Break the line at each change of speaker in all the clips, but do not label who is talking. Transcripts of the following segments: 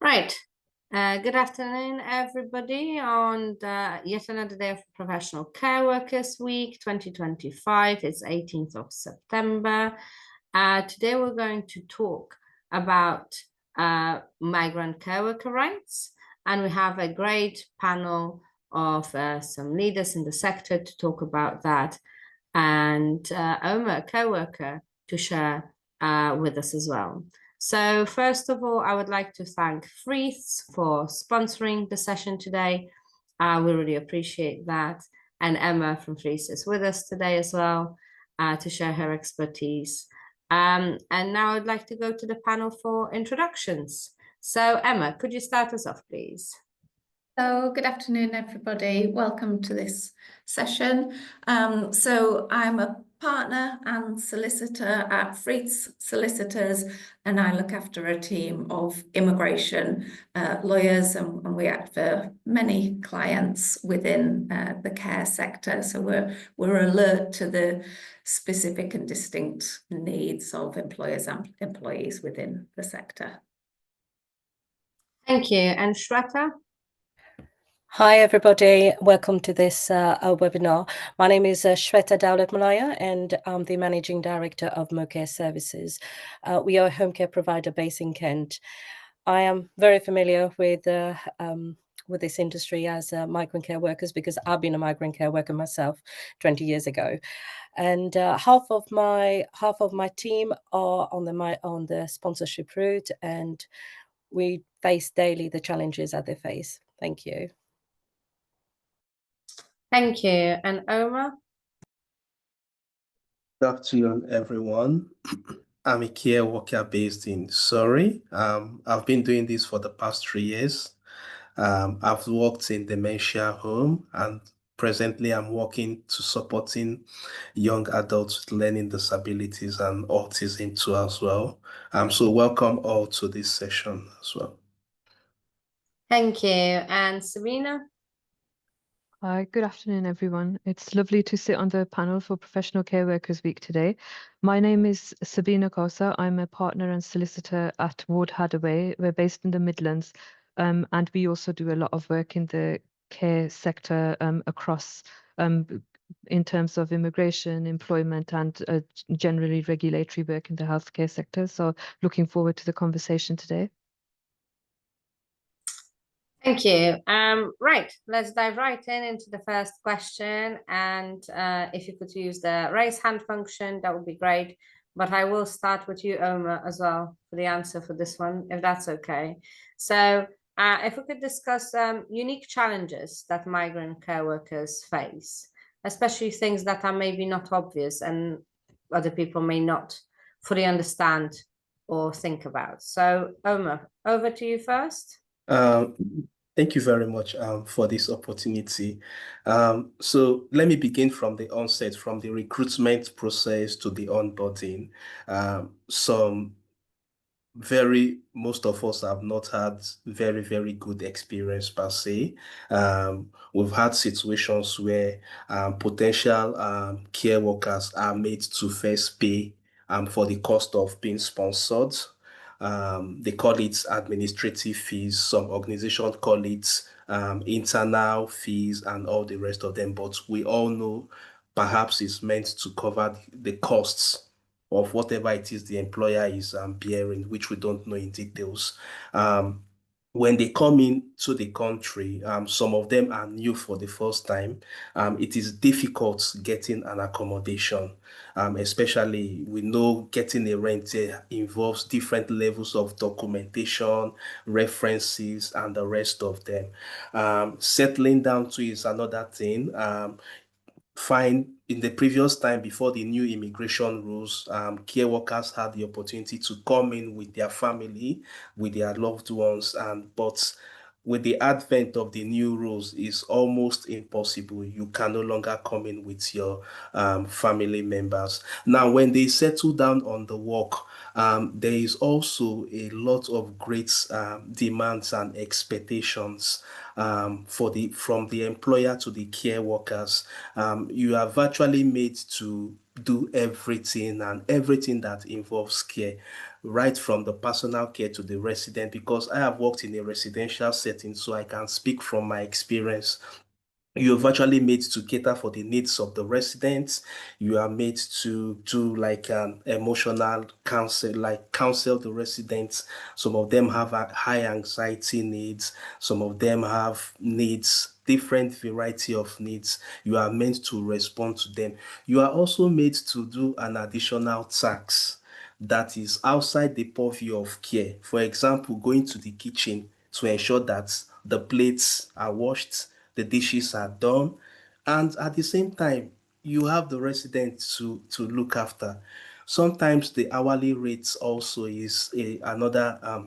Right. Good afternoon, everybody, on yet another day of Professional Care Workers Week 2025. It's 18th of September. Today we're going to talk about migrant care worker rights, and we have a great panel of some leaders in the sector to talk about that, and Omar, a care worker, to share with us as well. So first of all, I would like to thank Freeze for sponsoring the session today. We really appreciate that. And Emma from Freeze is with us today as well to share her expertise. And now I'd like to go to the panel for introductions. So Emma, could you start us off, please?
So good afternoon, everybody. Welcome to this session. So I'm a partner and solicitor at Freets Solicitors, and I look after a team of immigration lawyers, and we act for many clients within the care sector. So we're alert to the specific and distinct needs of employers and employees within the sector.
Thank you. And Shweta?
Hi, everybody. Welcome to this webinar. My name is Shweta Dowlat-Malaya, and I'm the Managing Director of MoCare Services. We are a home care provider based in Kent. I am very familiar with this industry as migrant care workers because I've been a migrant care worker myself 20 years ago. And half of my team are on the sponsorship route, and we face daily the challenges that they face. Thank you.
Thank you. And Omar?
Good afternoon, everyone. I'm a care worker based in Surrey. I've been doing this for the past 3 years. I've worked in dementia home, and presently I'm working to supporting young adults with learning disabilities and autism too as well. So welcome all to this session as well.
Thank you. And Sabina?
Hi, good afternoon, everyone. It's lovely to sit on the panel for Professional Care Workers Week today. My name is Sabina Kosa. I'm a partner and solicitor at Ward Hadaway. We're based in the Midlands, and we also do a lot of work in the care sector across in terms of immigration, employment, and generally regulatory work in the healthcare sector. So looking forward to the conversation today.
Thank you. Right, let's dive right into the first question. And if you could use the raise hand function, that would be great. But I will start with you, Omar, as well for the answer for this one, if that's okay. So if we could discuss unique challenges that migrant care workers face, especially things that are maybe not obvious and other people may not fully understand or think about. So Omar, over to you first.
Thank you very much for this opportunity. So let me begin from the onset, from the recruitment process to the onboarding. Most of us have not had very, very good experience per se. We've had situations where potential care workers are made to first pay for the cost of being sponsored. They call it administrative fees. Some organizations call it internal fees and all the rest of them. But we all know perhaps it's meant to cover the costs of whatever it is the employer is bearing, which we don't know in details. When they come into the country, some of them are new for the first time. It is difficult getting an accommodation, especially we know getting a rent involves different levels of documentation, references, and the rest of them. Settling down to is another thing. Fine, in the previous time before the new immigration rules, care workers had the opportunity to come in with their family, with their loved ones, but with the advent of the new rules, it's almost impossible. You can no longer come in with your family members. Now, when they settle down on the work, there is also a lot of great demands and expectations from the employer to the care workers. You are virtually made to do everything and everything that involves care, right from the personal care to the resident, because I have worked in a residential setting, so I can speak from my experience. You're virtually made to cater for the needs of the residents. You are made to do like emotional counsel, like counsel the residents. Some of them have a high anxiety needs. Some of them have needs, different variety of needs. You are meant to respond to them. You are also made to do an additional task that is outside the purview of care. For example, going to the kitchen to ensure that the plates are washed, the dishes are done, and at the same time, you have the resident to look after. Sometimes the hourly rates also is another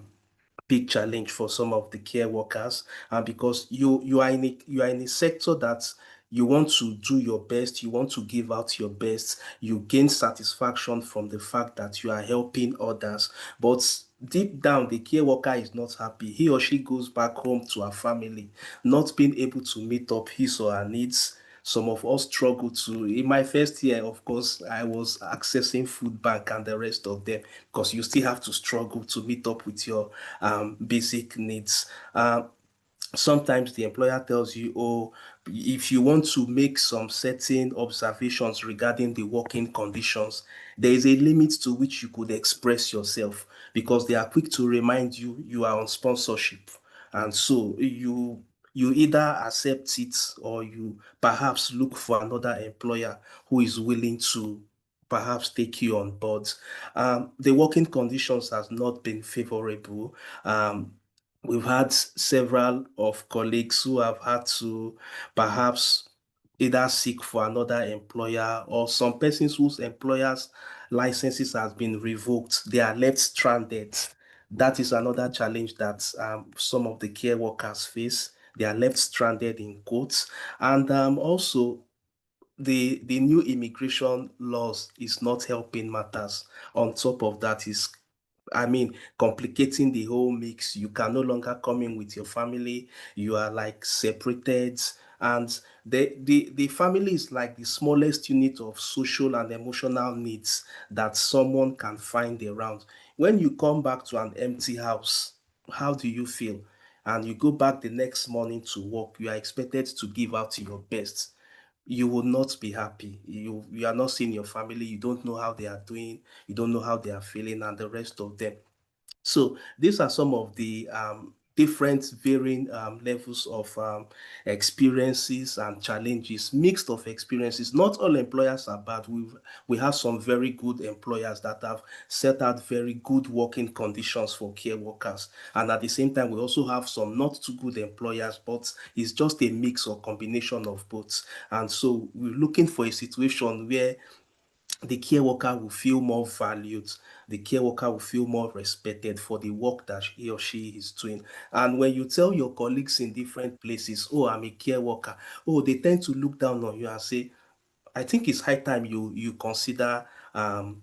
big challenge for some of the care workers, and because you are in a sector that you want to do your best, you want to give out your best, you gain satisfaction from the fact that you are helping others, but deep down the care worker is not happy. He or she goes back home to her family not being able to meet up his or her needs. Some of us struggle to. In my first year, of course, I was accessing food bank and the rest of them, because you still have to struggle to meet up with your basic needs. Sometimes the employer tells you, oh, if you want to make some certain observations regarding the working conditions, there is a limit to which you could express yourself, because they are quick to remind you you are on sponsorship. And so you either accept it, or you perhaps look for another employer who is willing to perhaps take you on board. The working conditions has not been favorable. We've had several of colleagues who have had to perhaps either seek for another employer, or some persons whose employers' licenses has been revoked. They are left stranded. That is another challenge that some of the care workers face. They are left stranded in quotes. And also, the new immigration laws is not helping matters. On top of that is, I mean, complicating the whole mix. You can no longer come in with your family. You are like separated. And the family is like the smallest unit of social and emotional needs that someone can find around. When you come back to an empty house, how do you feel? And you go back the next morning to work, you are expected to give out your best. You will not be happy. You are not seeing your family. You don't know how they are doing. You don't know how they are feeling, and the rest of them. So these are some of the different varying levels of experiences and challenges, mixed of experiences. Not all employers are bad. We have some very good employers that have set out very good working conditions for care workers. And at the same time, we also have some not too good employers, but it's just a mix or combination of both. And so we're looking for a situation where the care worker will feel more valued, the care worker will feel more respected for the work that he or she is doing. And when you tell your colleagues in different places, oh, I'm a care worker, oh, they tend to look down on you and say, I think it's high time you consider and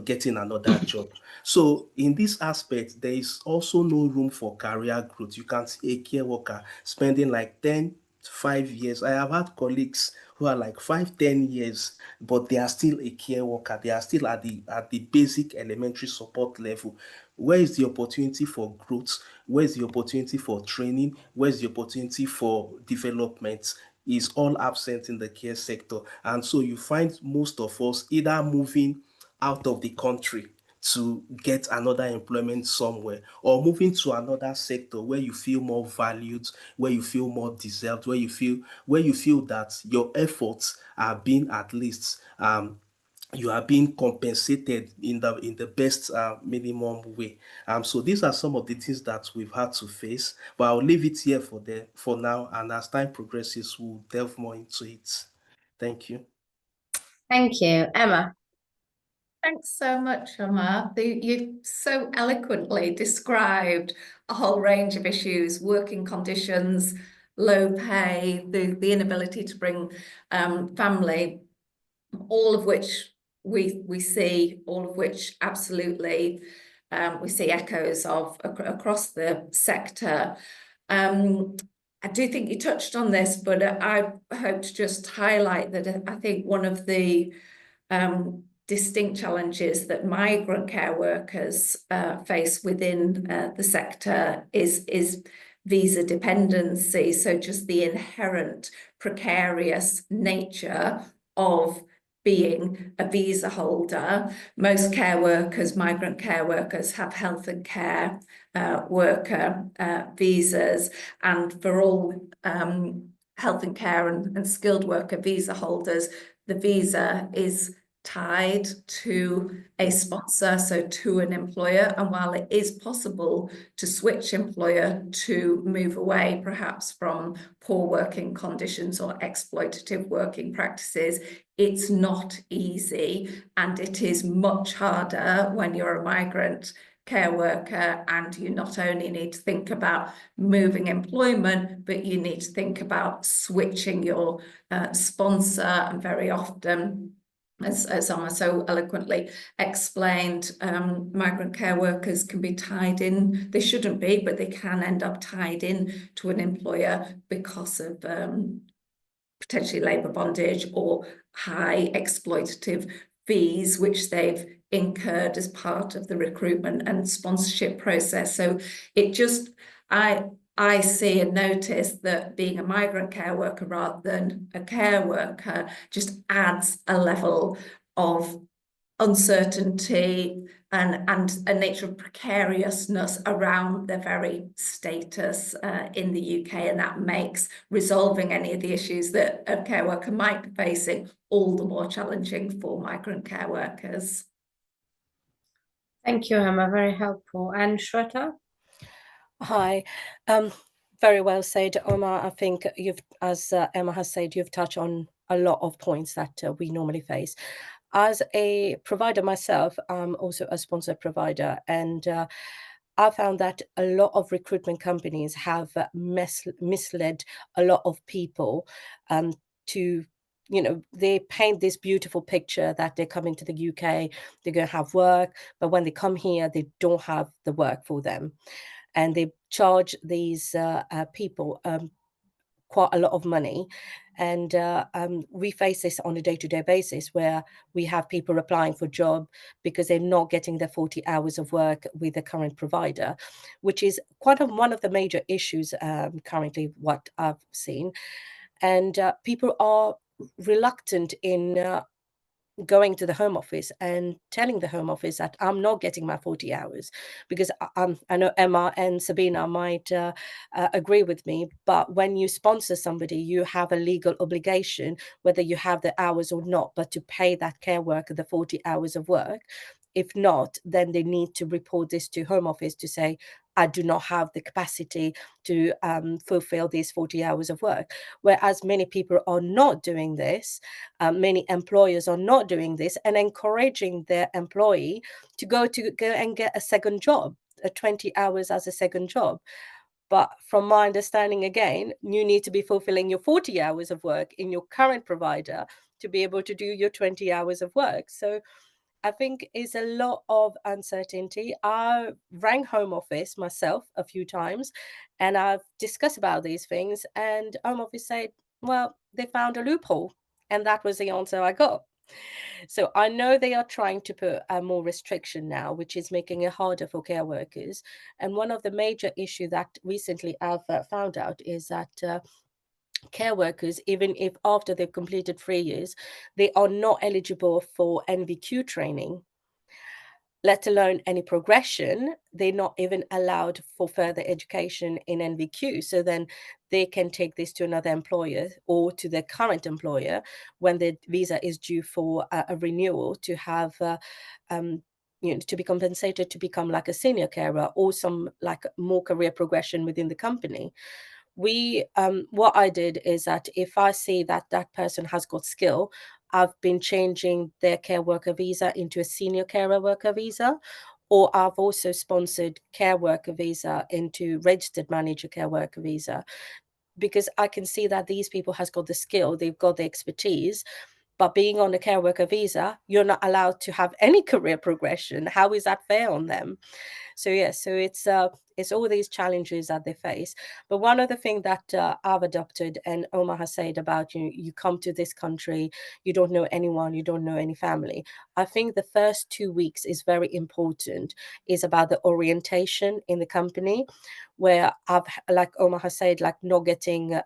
getting another job. So in this aspect, there is also no room for career growth. You can see a care worker spending like 10 to 5 years. I have had colleagues who are like 5, 10 years, but they are still a care worker. They are still at the basic elementary support level. Where is the opportunity for growth? Where is the opportunity for training? Where is the opportunity for development? Is all absent in the care sector. And so you find most of us either moving out of the country to get another employment somewhere, or moving to another sector where you feel more valued, where you feel more deserved, where you feel that your efforts are being at least you are being compensated in the best minimum way. So these are some of the things that we've had to face, but I'll leave it here for now, and as time progresses, we'll delve more into it. Thank you.
Thank you. Emma.
Thanks so much, Omar. You so eloquently described a whole range of issues: working conditions, low pay, the inability to bring family, all of which we see, all of which absolutely we see echoes of across the sector. I do think you touched on this, but I hope to just highlight that I think one of the distinct challenges that migrant care workers face within the sector is visa dependency. So just the inherent precarious nature of being a visa holder. Most care workers, migrant care workers, have health and care worker visas, and for all health and care and skilled worker visa holders, the visa is tied to a sponsor, so to an employer. And while it is possible to switch employer to move away perhaps from poor working conditions or exploitative working practices, it's not easy, and it is much harder when you're a migrant care worker, and you not only need to think about moving employment, but you need to think about switching your sponsor. And very often, as Emma so eloquently explained, migrant care workers can be tied in. They shouldn't be, but they can end up tied in to an employer because of potentially labour bondage or high exploitative fees, which they've incurred as part of the recruitment and sponsorship process. So it just, I see and notice that being a migrant care worker rather than a care worker just adds a level of uncertainty and a nature of precariousness around their very status in the UK, and that makes resolving any of the issues that a care worker might be facing all the more challenging for migrant care workers.
Thank you, Emma. Very helpful. And Shweta?
Hi. Very well said, Omar. I think as Emma has said, you've touched on a lot of points that we normally face. As a provider myself, I'm also a sponsored provider, and I found that a lot of recruitment companies have misled a lot of people to, they paint this beautiful picture that they're coming to the UK, they're going to have work, but when they come here, they don't have the work for them. And they charge these people quite a lot of money. And we face this on a day-to-day basis, where we have people applying for job because they're not getting their 40 hours of work with the current provider, which is one of the major issues currently, what I've seen. And people are reluctant in going to the Home Office and telling the Home Office that I'm not getting my 40 hours, because I know Emma and Sabina might agree with me, but when you sponsor somebody, you have a legal obligation, whether you have the hours or not, but to pay that care worker the 40 hours of work. If not, then they need to report this to Home Office to say, I do not have the capacity to fulfill these 40 hours of work. Whereas many people are not doing this, many employers are not doing this, and encouraging their employee to go and get a second job, 20 hours as a second job. But from my understanding, again, you need to be fulfilling your 40 hours of work in your current provider to be able to do your 20 hours of work. So I think is a lot of uncertainty. I rang Home Office myself a few times, and I've discussed about these things, and Home Office said, well, they found a loophole, and that was the answer I got. So I know they are trying to put more restriction now, which is making it harder for care workers. And one of the major issues that recently I've found out is that care workers, even if after they've completed 3 years, they are not eligible for NVQ training, let alone any progression. They're not even allowed for further education in NVQ. So then they can take this to another employer or to their current employer when the visa is due for a renewal, to have to be compensated to become like a senior carer or some like more career progression within the company. What I did is that if I see that that person has got skill, I've been changing their care worker visa into a senior carer worker visa, or I've also sponsored care worker visa into registered manager care worker visa, because I can see that these people has got the skill, they've got the expertise, but being on a care worker visa, you're not allowed to have any career progression. How is that fair on them? So it's all these challenges that they face. But one of the things that I've adopted, and Omar has said about you come to this country, you don't know anyone, you don't know any family. I think the first 2 weeks is very important. Is about the orientation in the company, where I've, like Omar has said, like not getting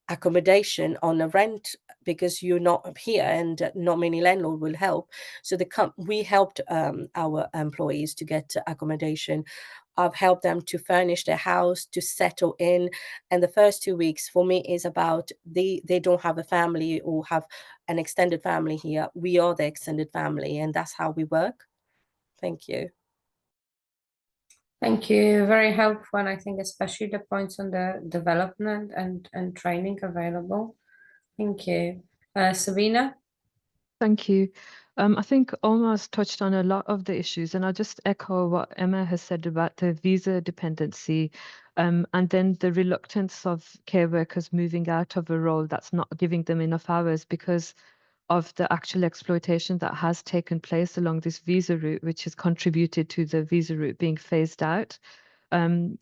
accommodation on a rent because you're not here and not many landlord will help. So we helped our employees to get accommodation. I've helped them to furnish their house, to settle in. And the first 2 weeks for me is about they don't have a family or have an extended family here. We are the extended family, and that's how we work. Thank you.
Thank you. Very helpful. And I think especially the points on the development and training available. Thank you. Sabina?
Thank you. I think Alma's touched on a lot of the issues, and I'll just echo what Emma has said about the visa dependency, and then the reluctance of care workers moving out of a role that's not giving them enough hours because of the actual exploitation that has taken place along this visa route, which has contributed to the visa route being phased out. And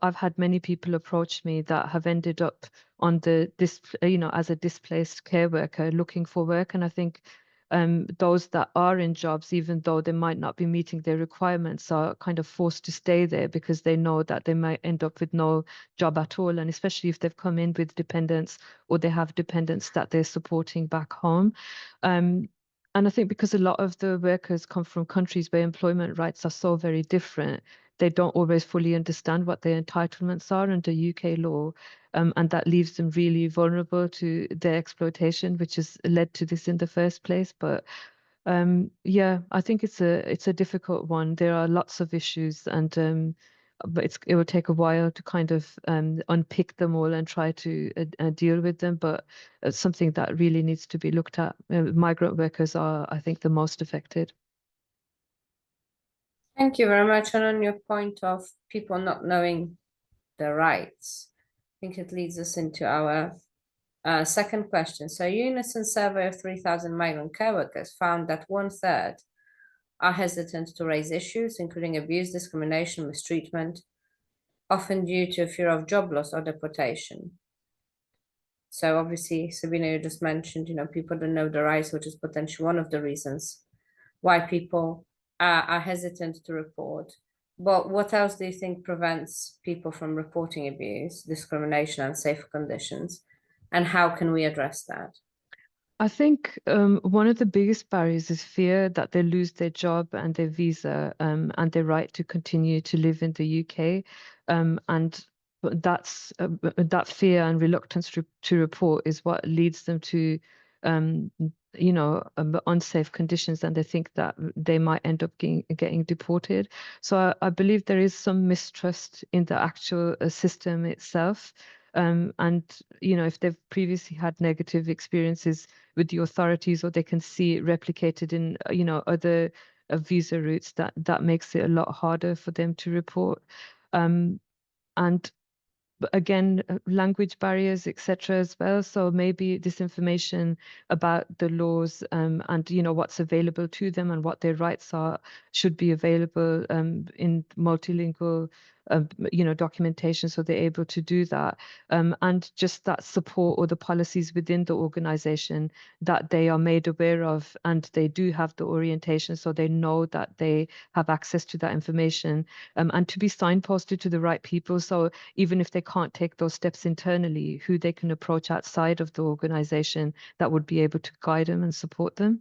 I've had many people approach me that have ended up on as a displaced care worker looking for work. And I think those that are in jobs, even though they might not be meeting their requirements, are kind of forced to stay there because they know that they might end up with no job at all. And especially if they've come in with dependents or they have dependents that they're supporting back home. And I think because a lot of the workers come from countries where employment rights are so very different, they don't always fully understand what their entitlements are under UK law, and that leaves them really vulnerable to their exploitation, which has led to this in the first place. But yeah, I think it's a difficult one. There are lots of issues, and but it will take a while to kind of unpick them all and try to deal with them. But it's something that really needs to be looked at. Migrant workers are, I think, the most affected.
Thank you very much. And on your point of people not knowing their rights, I think it leads us into our second question. So, a Unison survey of 3,000 migrant care workers found that 1/3 are hesitant to raise issues, including abuse, discrimination, mistreatment, often due to a fear of job loss or deportation. So obviously, Sabina, you just mentioned, people don't know the rights, which is potentially one of the reasons why people are hesitant to report. But what else do you think prevents people from reporting abuse, discrimination, and unsafe conditions? And how can we address that?
I think one of the biggest barriers is fear that they lose their job and their visa, and their right to continue to live in the UK. And that fear and reluctance to report is what leads them to, unsafe conditions, and they think that they might end up getting deported. So I believe there is some mistrust in the actual system itself. And if they've previously had negative experiences with the authorities, or they can see it replicated in other visa routes, that makes it a lot harder for them to report. And again, language barriers, etc., as well. So maybe this information about the laws, and what's available to them and what their rights are should be available in multilingual documentation, so they're able to do that, and just that support or the policies within the organization that they are made aware of, and they do have the orientation, so they know that they have access to that information, and to be signposted to the right people. So even if they can't take those steps internally, who they can approach outside of the organization that would be able to guide them and support them.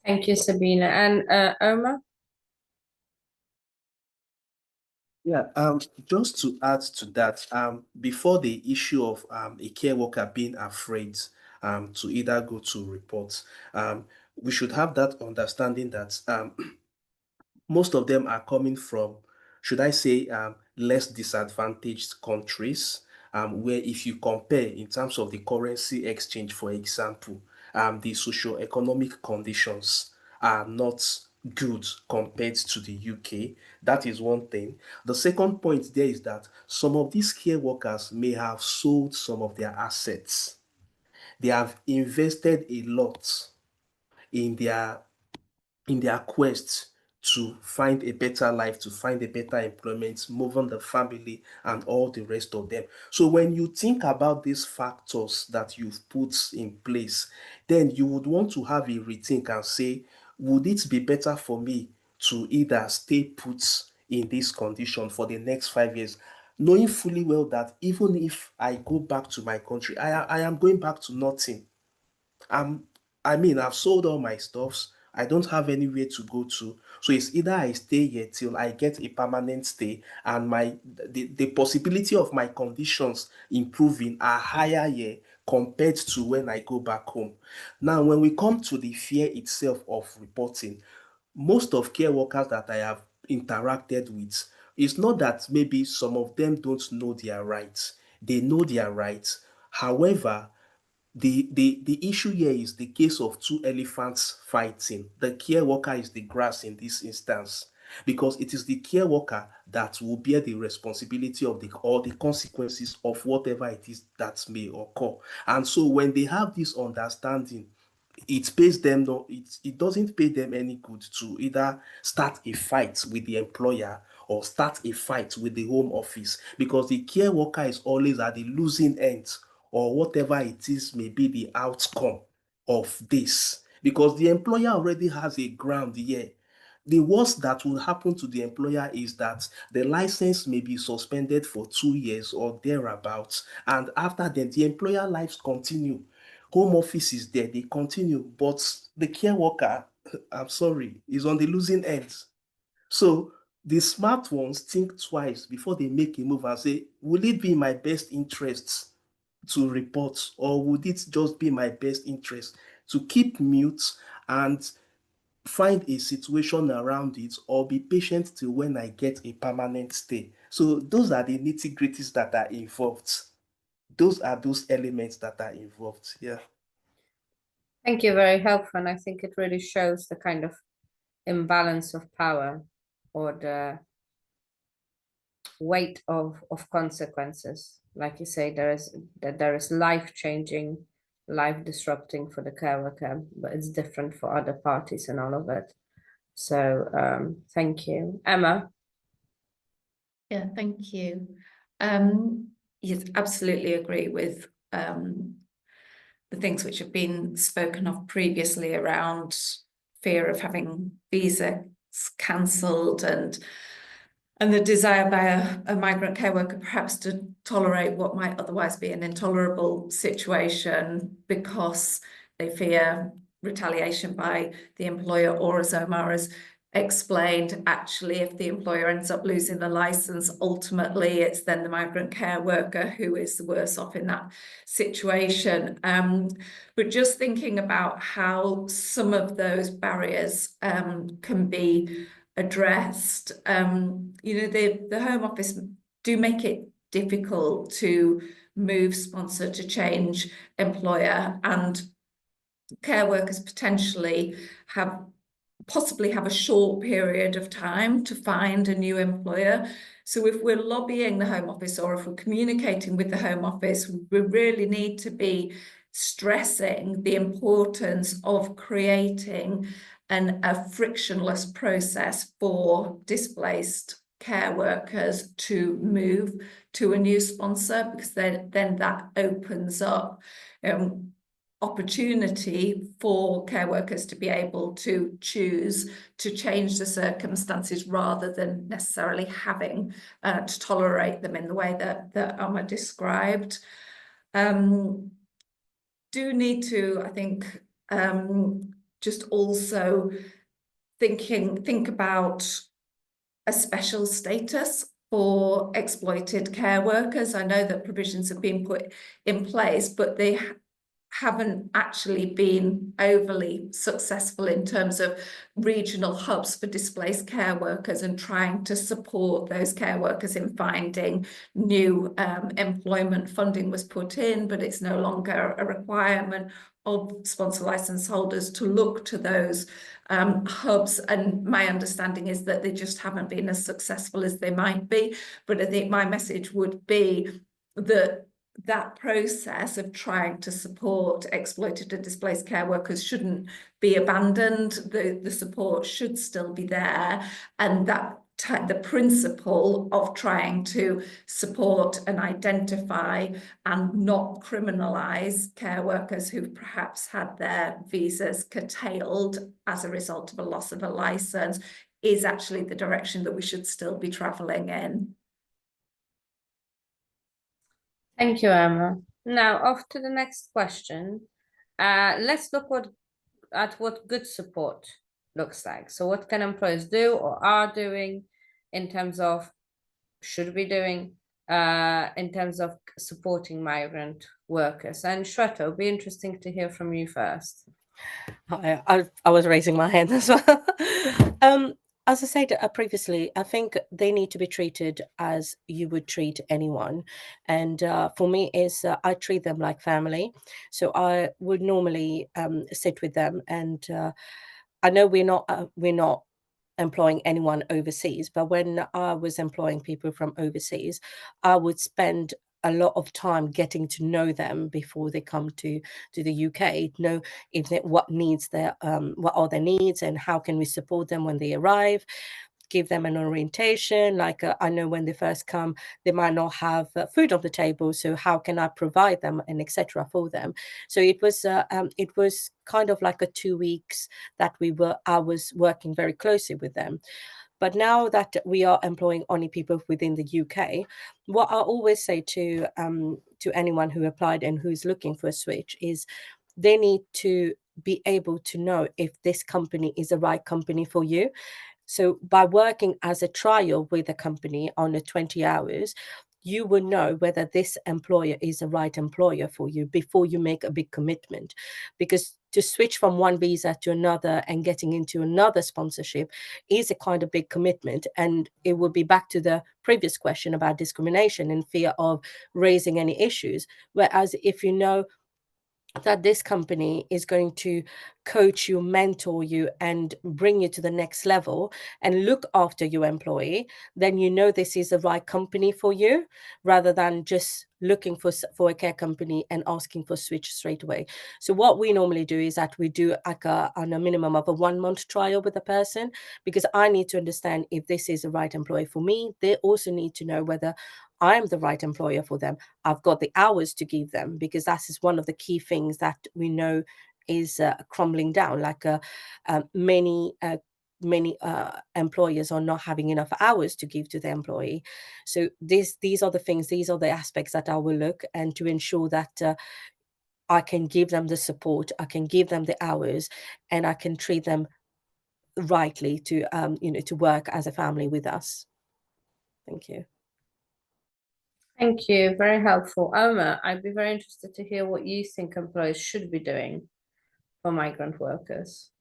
Thank you, Sabina. And Omar?
Yeah, just to add to that, before the issue of a care worker being afraid to either go to report, we should have that understanding that most of them are coming from, should I say, less disadvantaged countries, where if you compare in terms of the currency exchange, for example, the socio-economic conditions are not good compared to the UK. That is one thing. The second point there is that some of these care workers may have sold some of their assets They have invested a lot in their quest to find a better life, to find a better employment, move on the family, and all the rest of them. So when you think about these factors that you've put in place, then you would want to have a rethink and say, would it be better for me to either stay put in this condition for the next 5 years, knowing fully well that even if I go back to my country, I am going back to nothing. I'm, I mean, I've sold all my stuffs. I don't have anywhere to go to. So it's either I stay here till I get a permanent stay and the possibility of my conditions improving are higher here compared to when I go back home. Now, when we come to the fear itself of reporting, most of care workers that I have interacted with, it's not that maybe some of them don't know their rights. They know their rights. However, the issue here is the case of two elephants fighting. The care worker is the grass in this instance because it is the care worker that will bear the responsibility of the consequences of whatever it is that may occur. And so when they have this understanding, it pays them no, it doesn't pay them any good to either start a fight with the employer or start a fight with the home office because the care worker is always at the losing end or whatever it is may be the outcome of this because the employer already has a ground here. The worst that will happen to the employer is that the license may be suspended for 2 years or thereabouts, and after then the employer lives continue. Home office is there, they continue, but the care worker, I'm sorry, is on the losing end. So the smart ones think twice before they make a move and say, will it be in my best interests to report, or would it just be my best interest to keep mute and find a situation around it, or be patient till when I get a permanent stay? So those are the nitty-gritties that are involved. Those are those elements that are involved. Yeah.
Thank you, very helpful. And I think it really shows the kind of imbalance of power or the weight of consequences. Like you say, there is life-changing, life-disrupting for the care worker, but it's different for other parties and all of it. So thank you. Emma?
Yeah, thank you. Yes, absolutely agree with the things which have been spoken of previously around fear of having visas cancelled and the desire by a migrant care worker perhaps to tolerate what might otherwise be an intolerable situation because they fear retaliation by the employer, or as Omar has explained, actually, if the employer ends up losing the license, ultimately it's then the migrant care worker who is the worse off in that situation. But just thinking about how some of those barriers can be addressed, the Home Office do make it difficult to move sponsor to change employer, and care workers potentially possibly have a short period of time to find a new employer. So if we're lobbying the Home Office or if we're communicating with the Home Office, we really need to be stressing the importance of creating a frictionless process for displaced care workers to move to a new sponsor, because then that opens up opportunity for care workers to be able to choose to change the circumstances rather than necessarily having to tolerate them in the way that Omar described. Do need to, I think, just also think about a special status for exploited care workers. I know that provisions have been put in place, but they haven't actually been overly successful in terms of regional hubs for displaced care workers and trying to support those care workers in finding new employment. Funding was put in, but it's no longer a requirement of sponsor license holders to look to those hubs. And my understanding is that they just haven't been as successful as they might be. But I think my message would be that that process of trying to support exploited and displaced care workers shouldn't be abandoned. The support should still be there, and that the principle of trying to support and identify and not criminalise care workers who perhaps had their visas curtailed as a result of a loss of a licence is actually the direction that we should still be travelling in.
Thank you, Emma. Now, off to the next question. Let's look at what good support looks like. So what can employers do or are doing in terms of, should be doing, in terms of supporting migrant workers? And Shweta, it'll be interesting to hear from you first.
I was raising my hand as well. As I said previously, I think they need to be treated as you would treat anyone. And for me, I treat them like family. So I would normally sit with them, and I know we're not employing anyone overseas, but when I was employing people from overseas, I would spend a lot of time getting to know them before they come to the UK. Know if what needs what are their needs, and how can we support them when they arrive. Give them an orientation. Like I know when they first come, they might not have food on the table, so how can I provide them, and etc. for them. So it was kind of like a 2 weeks that I was working very closely with them. But now that we are employing only people within the UK, what I always say to anyone who applied and who's looking for a switch is they need to be able to know if this company is the right company for you. So by working as a trial with a company on the 20 hours, you will know whether this employer is the right employer for you before you make a big commitment. Because to switch from one visa to another and getting into another sponsorship is a kind of big commitment. And it will be back to the previous question about discrimination and fear of raising any issues. Whereas if you know that this company is going to coach you, mentor you, and bring you to the next level and look after your employee, then you know this is the right company for you, rather than just looking for a care company and asking for switch straight away. So what we normally do is that we do like on a minimum of a 1 month trial with a person, because I need to understand if this is the right employee for me. They also need to know whether I'm the right employer for them. I've got the hours to give them, because that is one of the key things that we know is crumbling down. Like many employers are not having enough hours to give to the employee. So these are the things, these are the aspects that I will look, and to ensure that I can give them the support, I can give them the hours, and I can treat them rightly to to work as a family with us. Thank you.
Thank you, very helpful. Omar, I'd be very interested to hear what you think employers should be doing for migrant workers.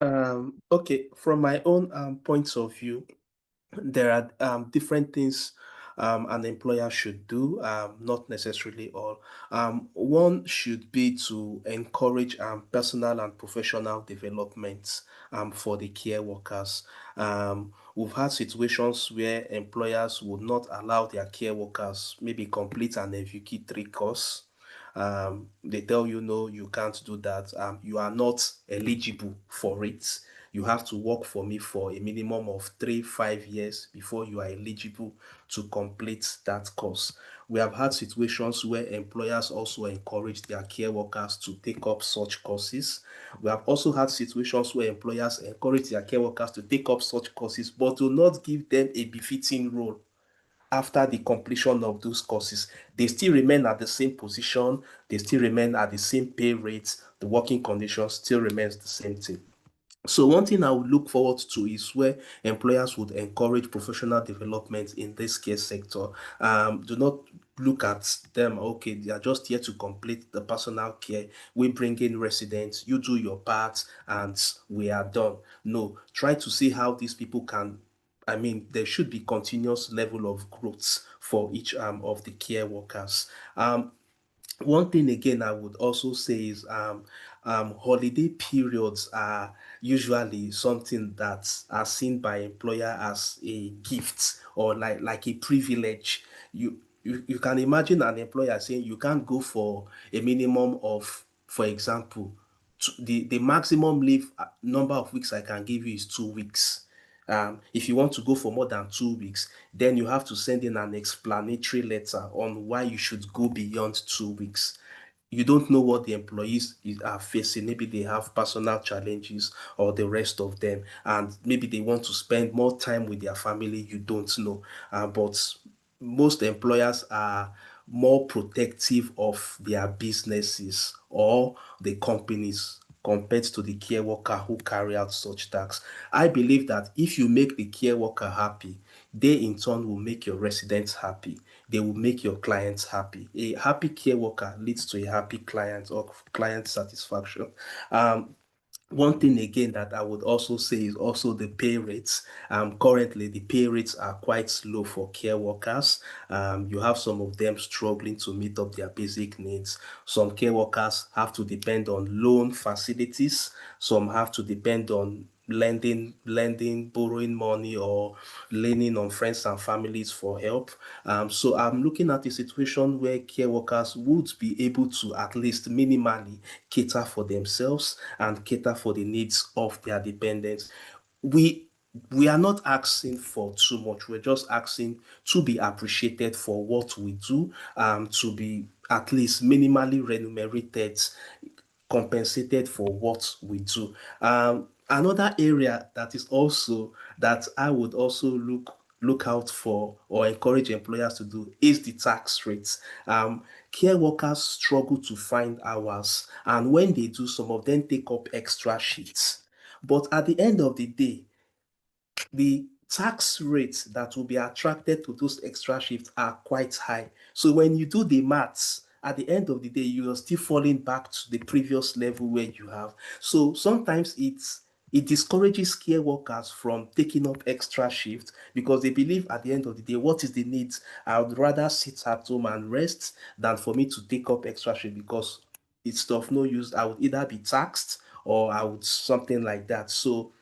Okay, from my own points of view, there are different things an employer should do, not necessarily all. One should be to encourage personal and professional development for the care workers. We've had situations where employers would not allow their care workers maybe complete an NVQ3 course. They tell you, no, you can't do that. You are not eligible for it. You have to work for me for a minimum of 3-5 years before you are eligible to complete that course. We have had situations where employers also encourage their care workers to take up such courses. We have also had situations where employers encourage their care workers to take up such courses, but do not give them a befitting role after the completion of those courses. They still remain at the same position, they still remain at the same pay rates, the working conditions still remains the same thing. So one thing I would look forward to is where employers would encourage professional development in this care sector. Do not look at them, okay, they are just here to complete the personal care. We bring in residents, you do your part, and we are done. No, try to see how these people can, I mean, there should be continuous level of growth for each of the care workers. One thing again I would also say is holiday periods are usually something that are seen by employer as a gift or like a privilege. you can imagine an employer saying you can't go for a minimum of, for example, the maximum leave number of weeks I can give you is 2 weeks. If you want to go for more than 2 weeks, then you have to send in an explanatory letter on why you should go beyond 2 weeks. You don't know what the employees are facing. Maybe they have personal challenges or the rest of them, and maybe they want to spend more time with their family. You don't know. But most employers are more protective of their businesses or the companies compared to the care worker who carry out such tasks. I believe that if you make the care worker happy, they in turn will make your residents happy. They will make your clients happy. A happy care worker leads to a happy client or client satisfaction. One thing again that I would also say is also the pay rates. Currently, the pay rates are quite low for care workers. You have some of them struggling to meet up their basic needs. Some care workers have to depend on loan facilities. Some have to depend on lending, borrowing money, or leaning on friends and families for help. So I'm looking at a situation where care workers would be able to at least minimally cater for themselves and cater for the needs of their dependents. We are not asking for too much. We're just asking to be appreciated for what we do, to be at least minimally remunerated, compensated for what we do. Another area that is also that I would also look out for or encourage employers to do is the tax rates. Care workers struggle to find hours, and when they do, some of them take up extra shifts. But at the end of the day, the tax rates that will be attracted to those extra shifts are quite high. So when you do the maths, at the end of the day, you are still falling back to the previous level where you have. So sometimes it discourages care workers from taking up extra shifts because they believe at the end of the day, what is the need? I would rather sit at home and rest than for me to take up extra shift because it's of no use. I would either be taxed or I would something like that. So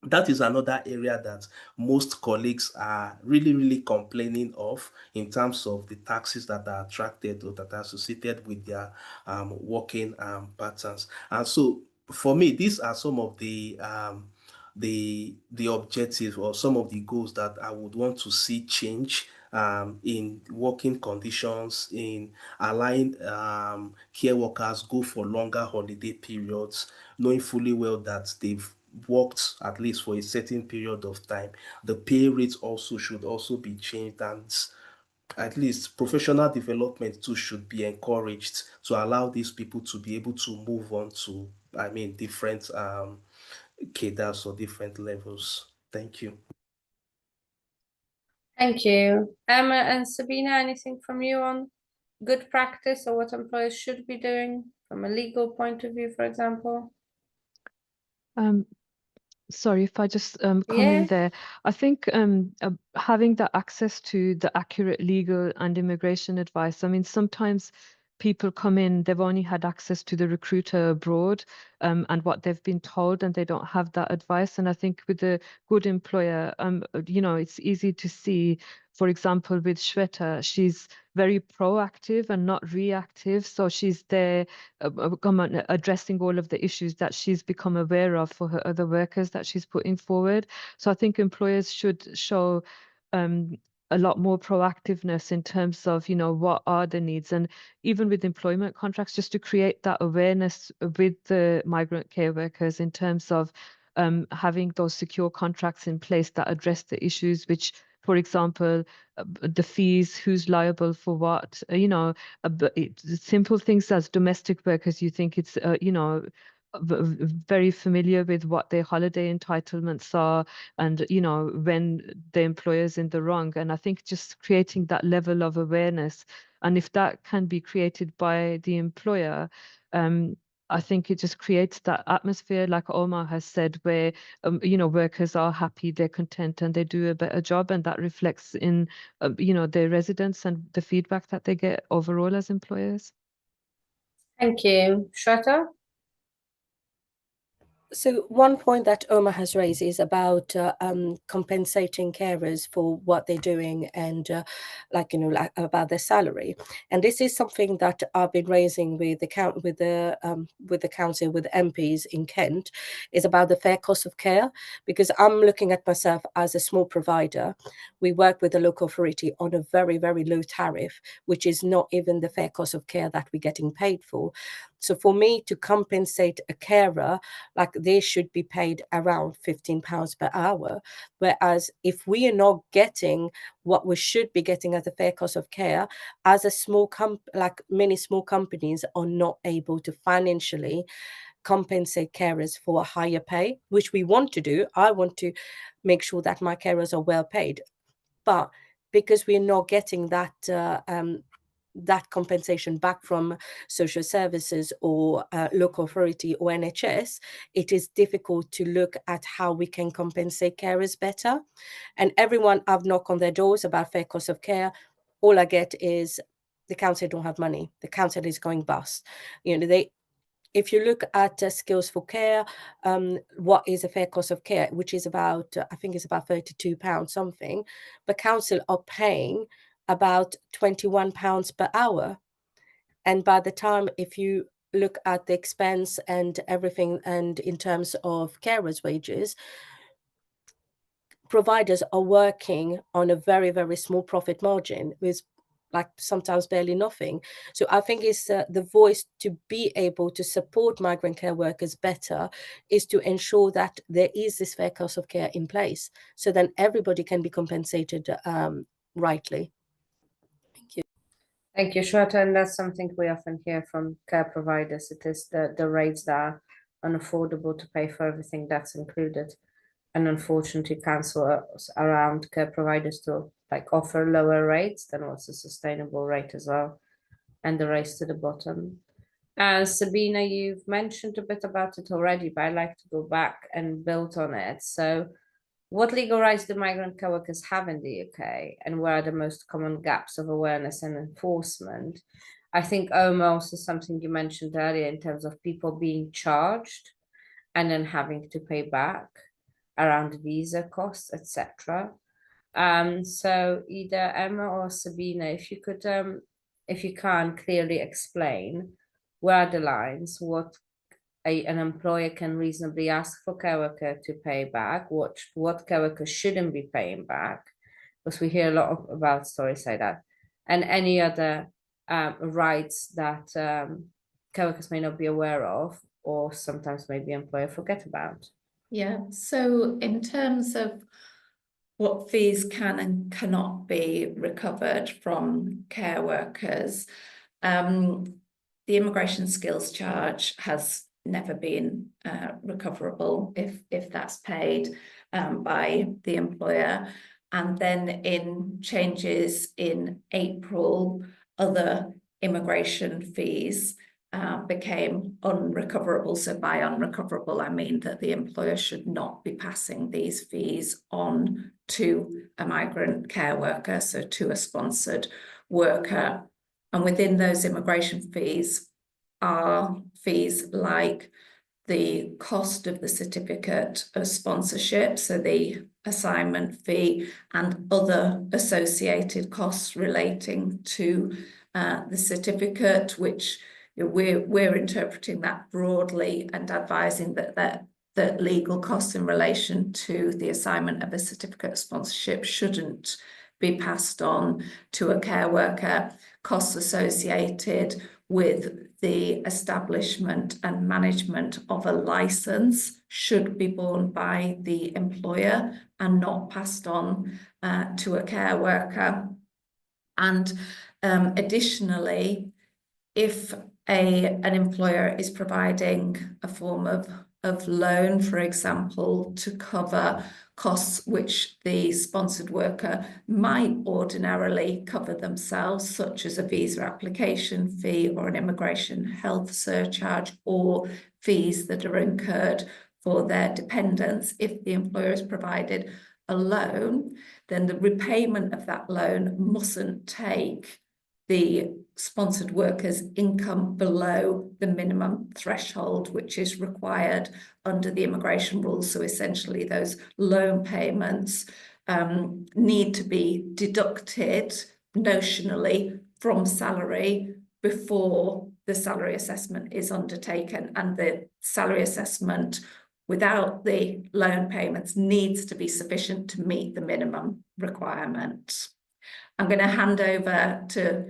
that is another area that most colleagues are really complaining of in terms of the taxes that are attracted or that are associated with their working patterns. And so for me, these are some of the objectives or some of the goals that I would want to see change in working conditions, in allowing care workers go for longer holiday periods, knowing fully well that they've worked at least for a certain period of time. The pay rates also should also be changed, and at least professional development too should be encouraged to allow these people to be able to move on to, I mean, different cadres or different levels. Thank you.
Thank you. Emma and Sabina, anything from you on good practice or what employers should be doing from a legal point of view, for example?
Sorry if I just come
Yeah.
in there. I think having the access to the accurate legal and immigration advice. I mean, sometimes people come in, they've only had access to the recruiter abroad and what they've been told, and they don't have that advice. And I think with a good employer, it's easy to see, for example, with Shweta, she's very proactive and not reactive. So she's there addressing all of the issues that she's become aware of for her other workers that she's putting forward. So I think employers should show a lot more proactiveness in terms of, what are the needs, and even with employment contracts, just to create that awareness with the migrant care workers in terms of having those secure contracts in place that address the issues, which, for example, the fees, who's liable for what, simple things as domestic workers, you think it's, very familiar with what their holiday entitlements are and, when the employer's in the wrong. And I think just creating that level of awareness, and if that can be created by the employer, I think it just creates that atmosphere, like Omar has said, where workers are happy, they're content, and they do a better job, and that reflects in their residents and the feedback that they get overall as employers.
Thank you. Shweta?
So one point that Omar has raised is about compensating carers for what they're doing and like about their salary. And this is something that I've been raising with the council, with MPs in Kent, is about the fair cost of care, because I'm looking at myself as a small provider. We work with the local authority on a very, very low tariff, which is not even the fair cost of care that we're getting paid for. So for me to compensate a carer, like they should be paid around £15 per hour. Whereas if we are not getting what we should be getting as a fair cost of care, as a small like many small companies are not able to financially compensate carers for a higher pay, which we want to do. I want to make sure that my carers are well paid. But because we're not getting that compensation back from social services or local authority or NHS, it is difficult to look at how we can compensate carers better. And everyone I've knocked on their doors about fair cost of care, all I get is the council don't have money. The council is going bust. If you look at skills for care, what is a fair cost of care, which is about, I think it's about £32 something, but council are paying about £21 per hour. And by the time, if you look at the expense and everything, and in terms of carers' wages, providers are working on a very, very small profit margin with like sometimes barely nothing. So I think it's the voice to be able to support migrant care workers better is to ensure that there is this fair cost of care in place, so then everybody can be compensated rightly. Thank you.
Thank you, Shweta. And that's something we often hear from care providers. It is the rates that are unaffordable to pay for everything that's included. And unfortunately, councils around care providers to like offer lower rates than what's a sustainable rate as well, and the race to the bottom. Sabina, you've mentioned a bit about it already, but I'd like to go back and build on it. So what legal rights do migrant care workers have in the UK, and where are the most common gaps of awareness and enforcement? I think Omar, also something you mentioned earlier in terms of people being charged and then having to pay back around visa costs, etc. So either Emma or Sabina, if you could, if you can clearly explain where are the lines, what an employer can reasonably ask for care worker to pay back, what care worker shouldn't be paying back, because we hear a lot about stories like that, and any other rights that care workers may not be aware of, or sometimes maybe employer forget about.
Yeah, so in terms of what fees can and cannot be recovered from care workers, the immigration skills charge has never been recoverable if that's paid by the employer. And then in changes in April, other immigration fees became unrecoverable. So by unrecoverable, I mean that the employer should not be passing these fees on to a migrant care worker, so to a sponsored worker. And within those immigration fees are fees like the cost of the certificate of sponsorship, so the assignment fee, and other associated costs relating to the certificate, which we're interpreting that broadly and advising that legal costs in relation to the assignment of a certificate of sponsorship shouldn't be passed on to a care worker. Costs associated with the establishment and management of a license should be borne by the employer and not passed on to a care worker. And additionally, if an employer is providing a form of loan, for example, to cover costs which the sponsored worker might ordinarily cover themselves, such as a visa application fee or an immigration health surcharge, or fees that are incurred for their dependents. If the employer has provided a loan, then the repayment of that loan mustn't take the sponsored worker's income below the minimum threshold, which is required under the immigration rules. So essentially those loan payments need to be deducted notionally from salary before the salary assessment is undertaken, and the salary assessment without the loan payments needs to be sufficient to meet the minimum requirement. I'm going to hand over to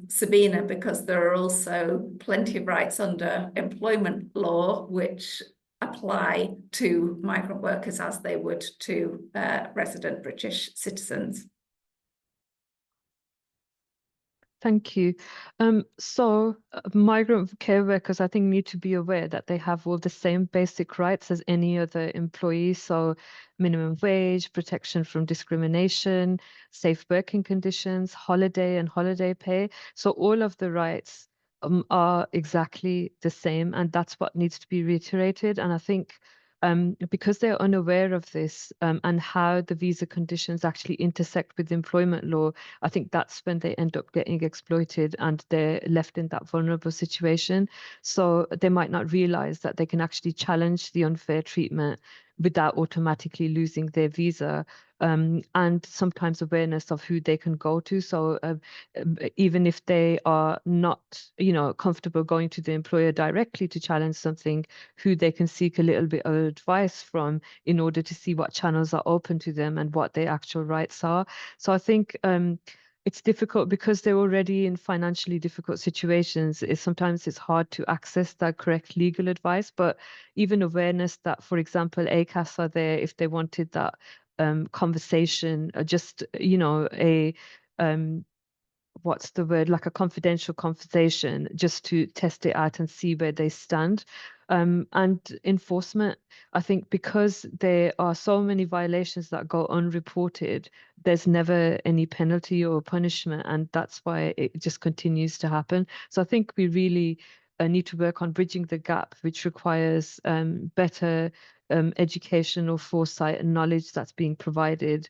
Sabina, because there are also plenty of rights under employment law which apply to migrant workers as they would to resident British citizens.
Thank you. Migrant care workers, I think, need to be aware that they have all the same basic rights as any other employee. So minimum wage, protection from discrimination, safe working conditions, holiday and holiday pay. So all of the rights are exactly the same, and that's what needs to be reiterated. And I think because they're unaware of this and how the visa conditions actually intersect with employment law, I think that's when they end up getting exploited and they're left in that vulnerable situation. So they might not realize that they can actually challenge the unfair treatment without automatically losing their visa, and sometimes awareness of who they can go to. So even if they are not, comfortable going to the employer directly to challenge something, who they can seek a little bit of advice from in order to see what channels are open to them and what their actual rights are. So I think it's difficult because they're already in financially difficult situations. Sometimes it's hard to access that correct legal advice, but even awareness that, for example, ACAS are there if they wanted that conversation, just, what's the word, like a confidential conversation, just to test it out and see where they stand. And enforcement, I think because there are so many violations that go unreported, there's never any penalty or punishment, and that's why it just continues to happen. So I think we really need to work on bridging the gap, which requires better educational foresight and knowledge that's being provided,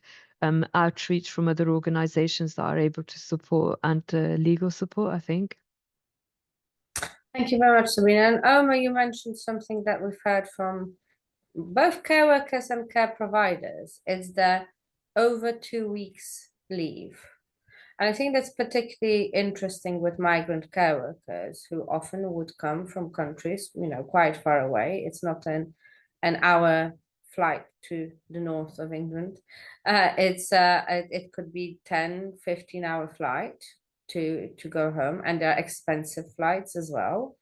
outreach from other organizations that are able to support, and legal support, I think.
Thank you very much, Sabina. And Omar, you mentioned something that we've heard from both care workers and care providers, is the over 2 weeks leave. And I think that's particularly interesting with migrant care workers who often would come from countries, quite far away. It's not an hour flight to the north of England. It could be 10, 15-hour flight to go home, and there are expensive flights as well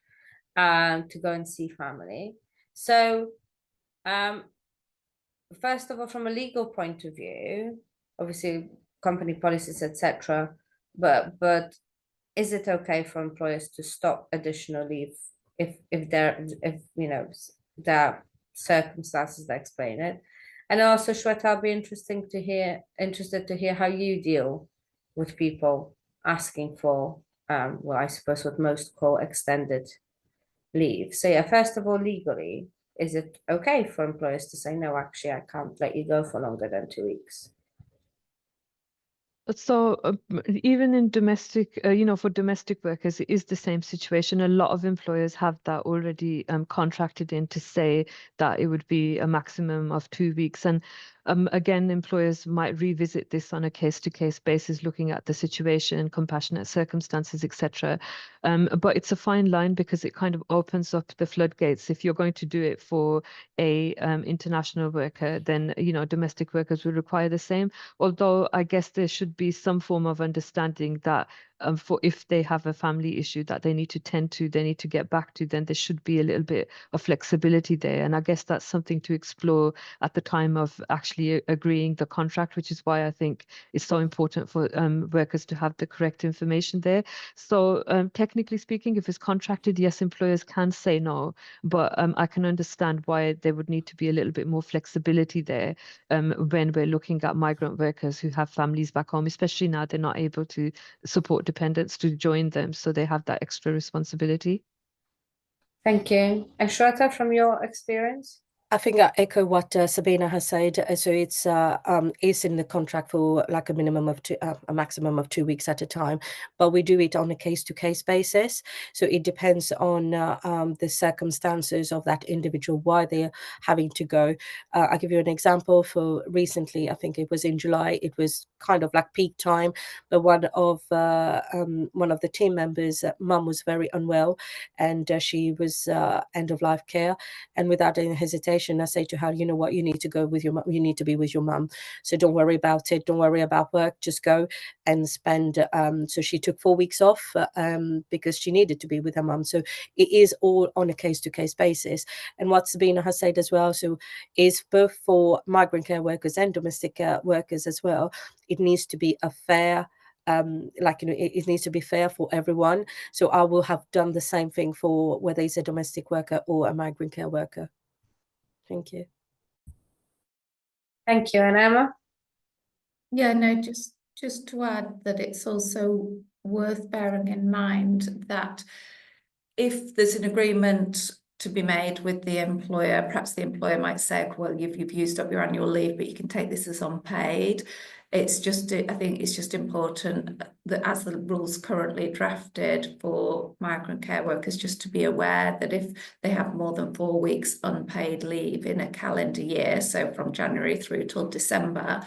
to go and see family. So first of all, from a legal point of view, obviously company policies, etc., but is it okay for employers to stop additional leave if there are circumstances that explain it? And also, Shweta, I'll be interested to hear how you deal with people asking for well, I suppose what most call extended leave. So yeah, first of all, legally, is it okay for employers to say, no, actually, I can't let you go for longer than 2 weeks?
So even in domestic, for domestic workers, it is the same situation. A lot of employers have that already contracted in to say that it would be a maximum of 2 weeks. And again, employers might revisit this on a case-to-case basis, looking at the situation, compassionate circumstances, etc. But it's a fine line because it kind of opens up the floodgates. If you're going to do it for a international worker, then domestic workers will require the same. Although I guess there should be some form of understanding that for if they have a family issue that they need to tend to, they need to get back to, then there should be a little bit of flexibility there. And I guess that's something to explore at the time of actually agreeing the contract, which is why I think it's so important for workers to have the correct information there. So technically speaking, if it's contracted, yes, employers can say no, but I can understand why there would need to be a little bit more flexibility there when we're looking at migrant workers who have families back home, especially now they're not able to support dependents to join them, so they have that extra responsibility.
Thank you. And Shweta, from your experience?
I think I echo what Sabina has said. So it's in the contract for like a minimum of a maximum of 2 weeks at a time, but we do it on a case-to-case basis. So it depends on the circumstances of that individual, why they're having to go. I'll give you an example. For recently, I think it was in July, it was kind of like peak time, but one of the team members' mum was very unwell, and she was end of life care, and without any hesitation, I say to her, you know what, you need to go with your mum, you need to be with your mum. So don't worry about it. Don't worry about work. Just go and spend. So she took 4 weeks off because she needed to be with her mum. So it is all on a case-to-case basis. And what Sabina has said as well, so is both for migrant care workers and domestic care workers as well, it needs to be a fair, it needs to be fair for everyone. So I will have done the same thing for whether it's a domestic worker or a migrant care worker. Thank you.
Thank you. And Emma?
Yeah, no, just to add that it's also worth bearing in mind that if there's an agreement to be made with the employer, perhaps the employer might say, well, you've used up your annual leave, but you can take this as unpaid. I think it's just important that as the rules currently drafted for migrant care workers, just to be aware that if they have more than 4 weeks unpaid leave in a calendar year, so from January through till December,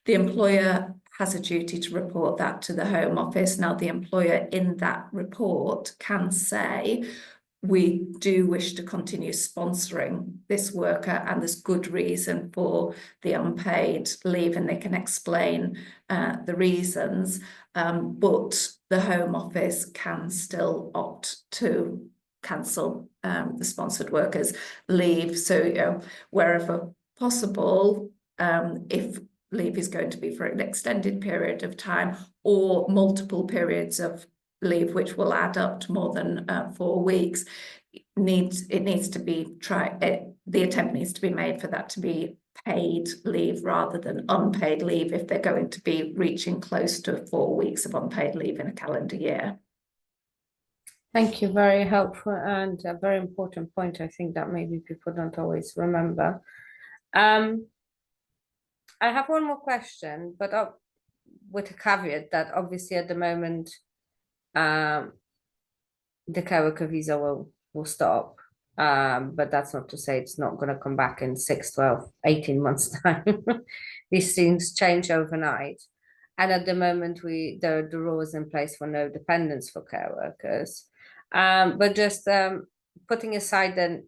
the employer has a duty to report that to the Home Office. Now, the employer in that report can say, we do wish to continue sponsoring this worker, and there's good reason for the unpaid leave, and they can explain the reasons, but the Home Office can still opt to cancel the sponsored workers' leave. So, wherever possible, if leave is going to be for an extended period of time or multiple periods of leave, which will add up to more than 4 weeks, the attempt needs to be made for that to be paid leave rather than unpaid leave if they're going to be reaching close to 4 weeks of unpaid leave in a calendar year.
Thank you, very helpful and a very important point. I think that maybe people don't always remember. I have one more question, but with a caveat that obviously at the moment, the care worker visa will stop. But that's not to say it's not going to come back in 6, 12, 18 months time. These things change overnight. And at the moment, the rule is in place for no dependents for care workers. But just putting aside the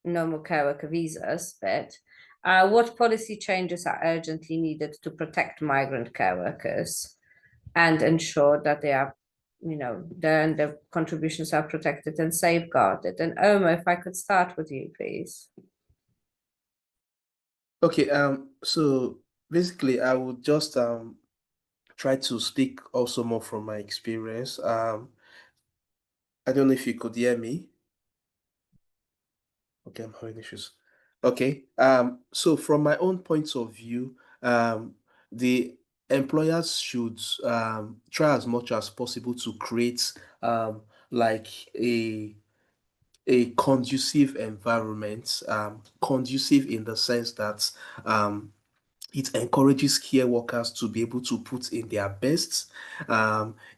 normal care worker visas bit, what policy changes are urgently needed to protect migrant care workers and ensure that they are, their contributions are protected and safeguarded? And Omar, if I could start with you, please.
Okay, so basically I would just try to speak also more from my experience. I don't know if you could hear me. Okay, I'm having issues. Okay, so from my own point of view, the employers should try as much as possible to create like a conducive environment, conducive in the sense that it encourages care workers to be able to put in their best.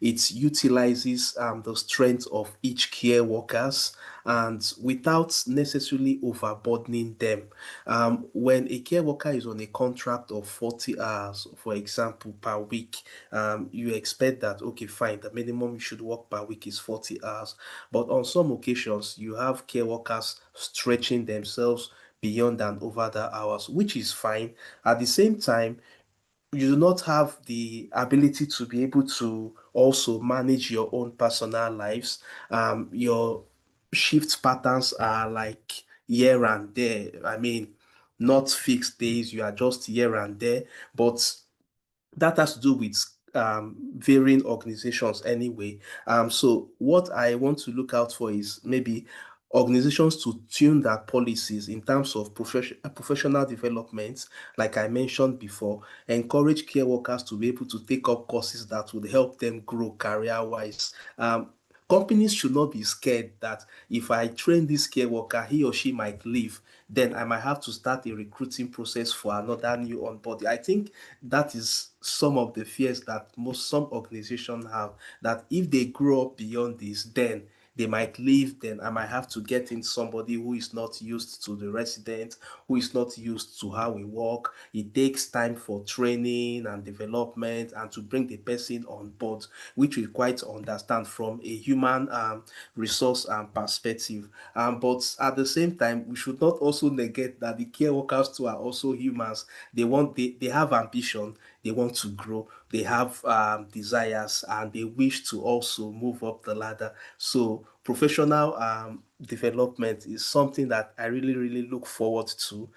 It utilizes the strength of each care workers and without necessarily overburdening them. When a care worker is on a contract of 40 hours, for example, per week, you expect that, okay, fine, the minimum you should work per week is 40 hours. But on some occasions, you have care workers stretching themselves beyond and over the hours, which is fine. At the same time, you do not have the ability to be able to also manage your own personal lives. Your shift patterns are like here and there. I mean, not fixed days, you are just here and there, but that has to do with varying organizations anyway. So what I want to look out for is maybe organizations to tune their policies in terms of professional development, like I mentioned before, encourage care workers to be able to take up courses that would help them grow career-wise. companies should not be scared that if I train this care worker, he or she might leave, then I might have to start a recruiting process for another new on board. I think that is some of the fears that some organizations have, that if they grow up beyond this, then they might leave, then I might have to get in somebody who is not used to the resident, who is not used to how we work. It takes time for training and development and to bring the person on board, which we quite understand from a human resource and perspective. But at the same time, we should not also negate that the care workers too are also humans. They have ambition, they want to grow, they have desires, and they wish to also move up the ladder. So professional development is something that I really, really look forward to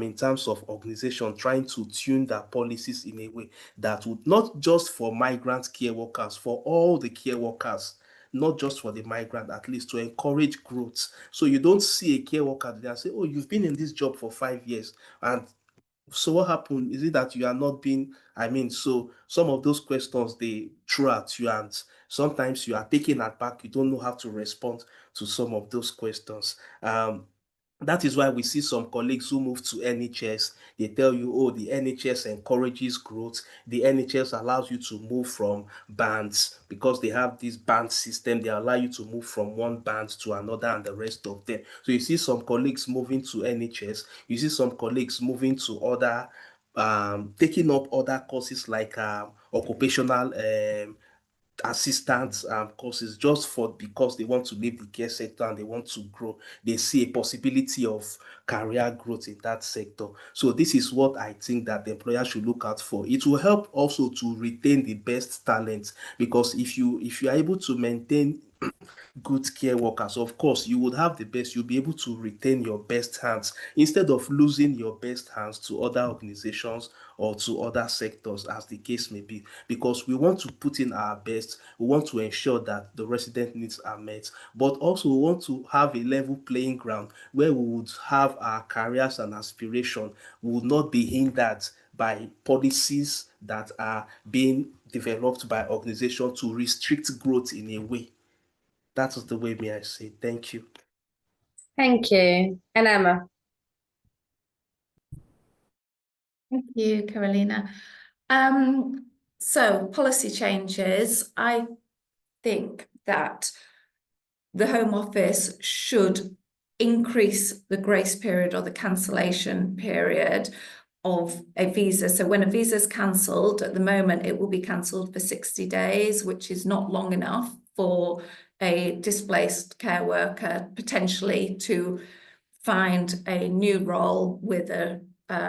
in terms of organization trying to tune their policies in a way that would not just for migrant care workers, for all the care workers, not just for the migrant, at least to encourage growth. So you don't see a care worker there and say, oh, you've been in this job for 5 years, and so what happened? Is it that you are not being, so some of those questions they throw at you, and sometimes you are taken aback. You don't know how to respond to some of those questions. That is why we see some colleagues who move to NHS. They tell you, oh, the NHS encourages growth. The NHS allows you to move from bands because they have this band system. They allow you to move from one band to another and the rest of them. So you see some colleagues moving to NHS. You see some colleagues moving to other, taking up other courses like occupational assistants courses just for because they want to leave the care sector and they want to grow. They see a possibility of career growth in that sector. So this is what I think that the employer should look out for. It will help also to retain the best talent, because if you are able to maintain good care workers, of course you would have the best. You'll be able to retain your best hands instead of losing your best hands to other organizations or to other sectors, as the case may be, because we want to put in our best. We want to ensure that the resident needs are met, but also we want to have a level playing ground where we would have our careers and aspiration. We would not be hindered by policies that are being developed by organizations to restrict growth in a way. That is the way may I say. Thank you.
Thank you. And Emma.
Thank you, Carolina. So policy changes, I think that the Home Office should increase the grace period or the cancellation period of a visa. So when a visa is cancelled, at the moment it will be cancelled for 60 days, which is not long enough for a displaced care worker potentially to find a new role with a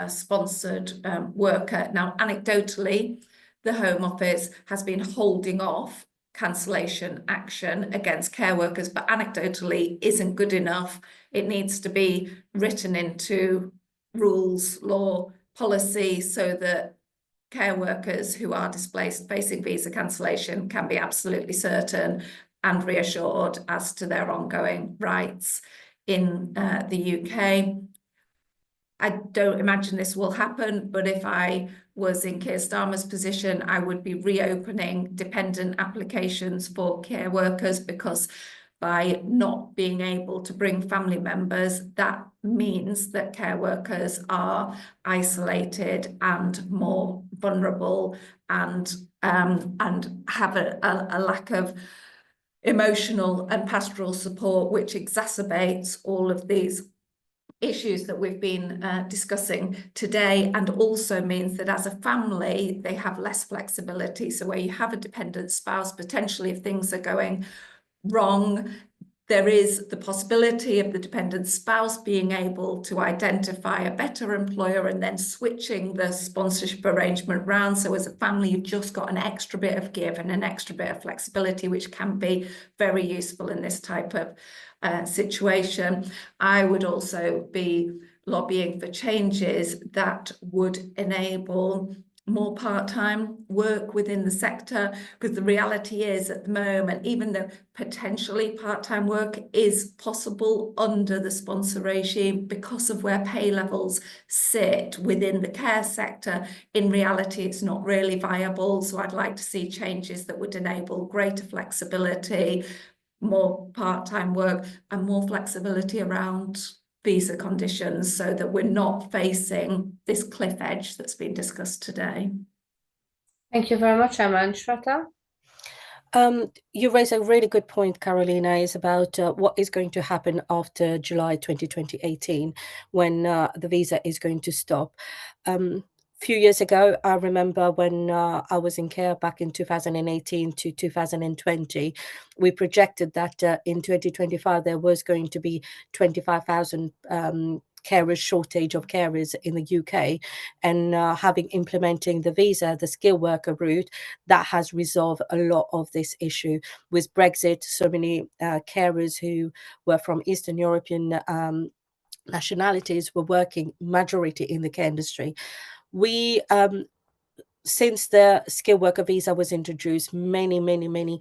sponsored worker. Now, anecdotally, the Home Office has been holding off cancellation action against care workers, but anecdotally isn't good enough. It needs to be written into rules, law, policy, so that care workers who are displaced facing visa cancellation can be absolutely certain and reassured as to their ongoing rights in the UK. I don't imagine this will happen, but if I was in Keir Starmer's position, I would be reopening dependent applications for care workers, because by not being able to bring family members, that means that care workers are isolated and more vulnerable and have a lack of emotional and pastoral support, which exacerbates all of these issues that we've been discussing today, and also means that as a family they have less flexibility. So where you have a dependent spouse, potentially if things are going wrong, there is the possibility of the dependent spouse being able to identify a better employer and then switching the sponsorship arrangement round. So as a family, you've just got an extra bit of give and an extra bit of flexibility, which can be very useful in this type of situation. I would also be lobbying for changes that would enable more part-time work within the sector, because the reality is at the moment, even though potentially part-time work is possible under the sponsor regime, because of where pay levels sit within the care sector, in reality it's not really viable. So I'd like to see changes that would enable greater flexibility, more part-time work and more flexibility around visa conditions so that we're not facing this cliff edge that's been discussed today.
Thank you very much, Emma and Shweta.
You raise a really good point, Carolina, is about what is going to happen after July 2018 when the visa is going to stop. Few years ago, I remember when I was in care back in 2018 to 2020, we projected that in 2025 there was going to be 25,000 carers shortage of carers in the UK, and having implementing the visa, the skilled worker route, that has resolved a lot of this issue. With Brexit, so many carers who were from Eastern European nationalities were working majority in the care industry. We since the skilled worker visa was introduced, many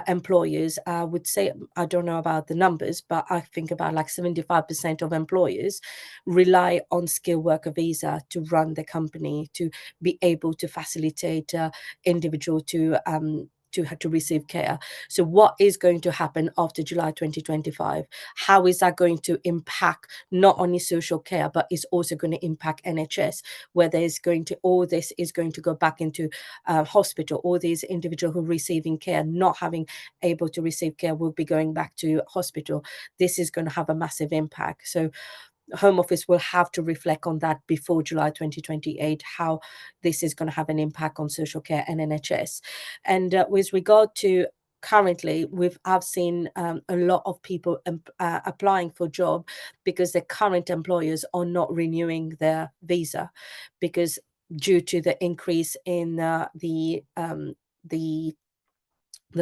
employers, I would say, I don't know about the numbers, but I think about like 75% of employers rely on skilled worker visa to run the company, to be able to facilitate individual to receive care. So what is going to happen after July 2025? How is that going to impact not only social care, but it's also going to impact NHS, where there's going to, all this is going to go back into hospital. All these individuals who are receiving care, not having able to receive care, will be going back to hospital. This is going to have a massive impact. So Home Office will have to reflect on that before July 2028, how this is going to have an impact on social care and NHS. And with regard to currently, I've seen a lot of people applying for job because their current employers are not renewing their visa, because due to the increase in the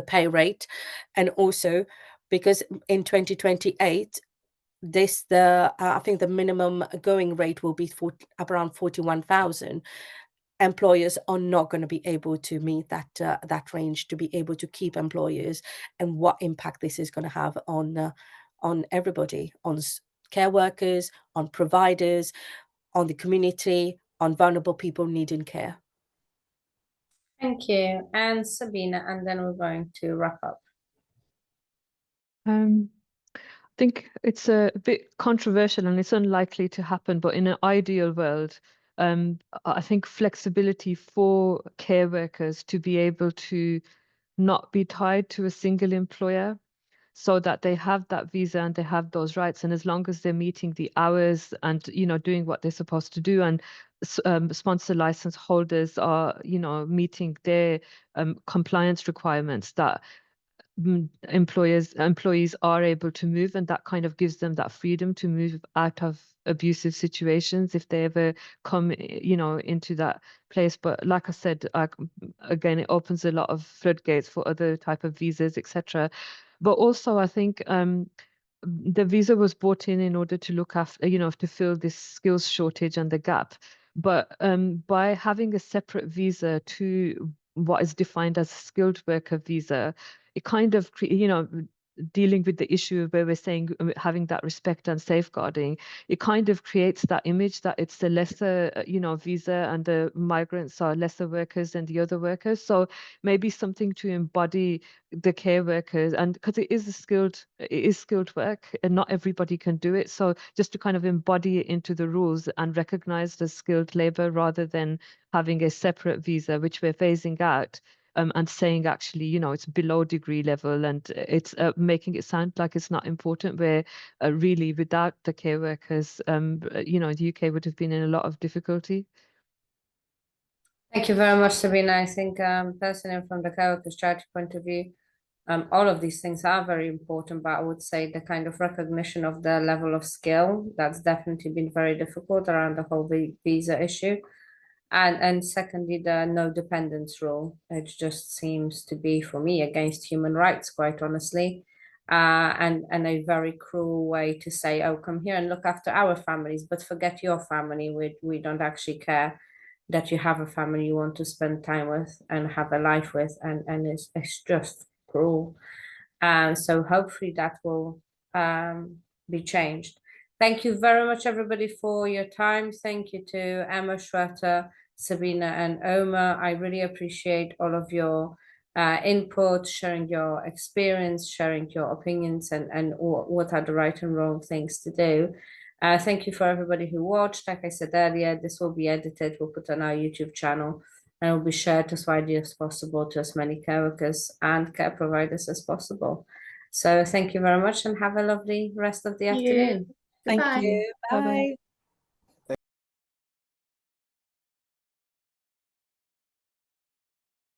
pay rate, and also because in 2028 I think the minimum going rate will be around 41,000. Employers are not going to be able to meet that range to be able to keep employers, and what impact this is going to have on everybody, on care workers, on providers, on the community, on vulnerable people needing care.
Thank you. And Sabina, and then we're going to wrap up.
I think it's a bit controversial and it's unlikely to happen, but in an ideal world, I think flexibility for care workers to be able to not be tied to a single employer, so that they have that visa and they have those rights, and as long as they're meeting the hours and doing what they're supposed to do, and sponsor license holders are meeting their compliance requirements, that employees are able to move, and that kind of gives them that freedom to move out of abusive situations if they ever come into that place. But like I said, again, it opens a lot of floodgates for other type of visas, etc. But also I think the visa was brought in order to look after, to fill this skills shortage and the gap. But by having a separate visa to what is defined as a skilled worker visa, it kind of, dealing with the issue of where we're saying having that respect and safeguarding, it kind of creates that image that it's the lesser, visa, and the migrants are lesser workers than the other workers. So maybe something to embody the care workers, and because it is skilled work and not everybody can do it. So just to kind of embody it into the rules and recognize the skilled labor rather than having a separate visa, which we're phasing out. And saying actually, it's below degree level, and it's making it sound like it's not important, where really without the care workers, the UK would have been in a lot of difficulty.
Thank you very much, Sabina. I think personally, from the care workers charity point of view, all of these things are very important, but I would say the kind of recognition of the level of skill, that's definitely been very difficult around the whole visa issue. And secondly, the no dependence rule. It just seems to be, for me, against human rights, quite honestly, and a very cruel way to say, oh, come here and look after our families, but forget your family. We don't actually care that you have a family you want to spend time with and have a life with, and it's just cruel. So hopefully that will be changed. Thank you very much, everybody, for your time. Thank you to Emma, Shweta, Sabina, and Omar. I really appreciate all of your input, sharing your experience, sharing your opinions, and what are the right and wrong things to do. Thank you for everybody who watched. Like I said earlier, this will be edited, we'll put on our YouTube channel, and will be shared as widely as possible to as many care workers and care providers as possible. So thank you very much and have a lovely rest of the afternoon.
Thank
Goodbye.
you.
Bye-bye.
Bye.